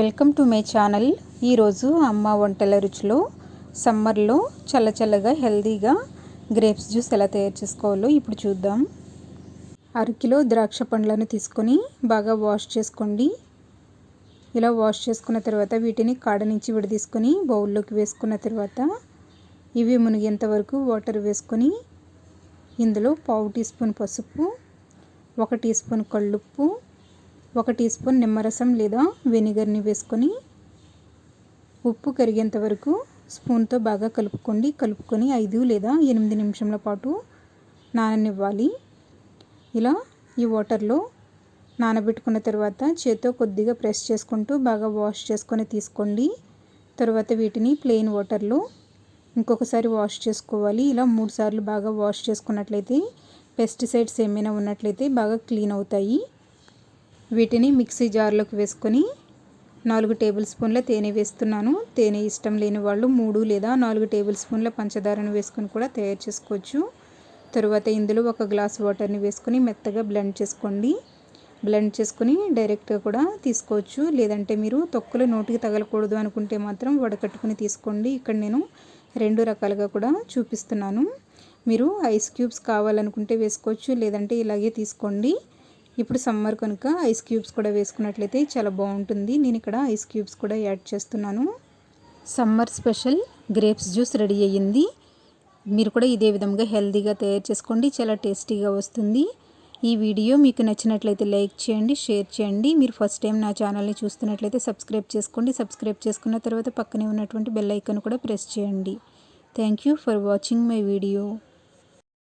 Welcome to my channel. ఈరోజు అమ్మ వంటల రుచిలో సమ్మర్లో చల్లచల్లగా హెల్తీగా గ్రేప్స్ జ్యూస్ ఎలా తయారు చేసుకోవాలో ఇప్పుడు చూద్దాం. 1/2 కిలో ద్రాక్ష పండ్లను తీసుకొని బాగా వాష్ చేసుకోండి. ఇలా వాష్ చేసుకున్న తర్వాత వీటిని కాడ నుంచి విడదీసుకొని బౌల్లోకి వేసుకున్న తర్వాత ఇవి మునిగేంత వరకు వాటర్ వేసుకొని ఇందులో 1/2 టీ స్పూన్ పసుపు, 1 టీ స్పూన్ కల్లుప్పు, 1 టీ స్పూన్ నిమ్మరసం లేదా వెనిగర్ని వేసుకొని ఉప్పు కరిగేంత వరకు స్పూన్తో బాగా కలుపుకొని 5 లేదా 8 నిమిషాల పాటు నాననివ్వాలి. ఇలా ఈ వాటర్లో నానబెట్టుకున్న తర్వాత చేత్తో కొద్దిగా ప్రెస్ చేసుకుంటూ బాగా వాష్ చేసుకొని తీసుకోండి. తర్వాత వీటిని ప్లెయిన్ వాటర్లో ఇంకొకసారి వాష్ చేసుకోవాలి. ఇలా 3 సార్లు బాగా వాష్ చేసుకున్నట్లయితే పెస్టిసైడ్స్ ఏమైనా ఉన్నట్లయితే బాగా క్లీన్ అవుతాయి. వీటిని మిక్సీ జార్లోకి వేసుకొని 4 టేబుల్ స్పూన్ల తేనె వేస్తున్నాను. తేనె ఇష్టం లేని వాళ్ళు 3 లేదా 4 టేబుల్ స్పూన్ల పంచదారను వేసుకొని కూడా తయారు చేసుకోవచ్చు. తరువాత ఇందులో 1 గ్లాస్ వాటర్ని వేసుకొని మెత్తగా బ్లెండ్ చేసుకోండి. బ్లెండ్ చేసుకొని డైరెక్ట్గా కూడా తీసుకోవచ్చు. లేదంటే మీరు తొక్కలు నోటికి తగలకూడదు అనుకుంటే మాత్రం వడకట్టుకుని తీసుకోండి. ఇక్కడ నేను 2 రకాలుగా కూడా చూపిస్తున్నాను. మీరు ఐస్ క్యూబ్స్ కావాలనుకుంటే వేసుకోవచ్చు, లేదంటే ఇలాగే తీసుకోండి. ఇప్పుడు సమ్మర్ కనుక ఐస్ క్యూబ్స్ కూడా వేసుకున్నట్లయితే చాలా బాగుంటుంది. నేను ఇక్కడ ఐస్ క్యూబ్స్ కూడా యాడ్ చేస్తున్నాను. Summer special grapes juice ready అయ్యింది. మీరు కూడా ఇదే విధంగా హెల్తీగా తయారు చేసుకోండి, చాలా టేస్టీగా వస్తుంది. ఈ వీడియో మీకు నచ్చినట్లయితే లైక్ చేయండి, షేర్ చేయండి. మీరు ఫస్ట్ టైం నా ఛానల్ని చూస్తున్నట్లయితే సబ్స్క్రైబ్ చేసుకోండి. సబ్స్క్రైబ్ చేసుకున్న తర్వాత పక్కనే ఉన్నటువంటి బెల్ ఐకాన్ కూడా ప్రెస్ చేయండి. Thank you for watching my video.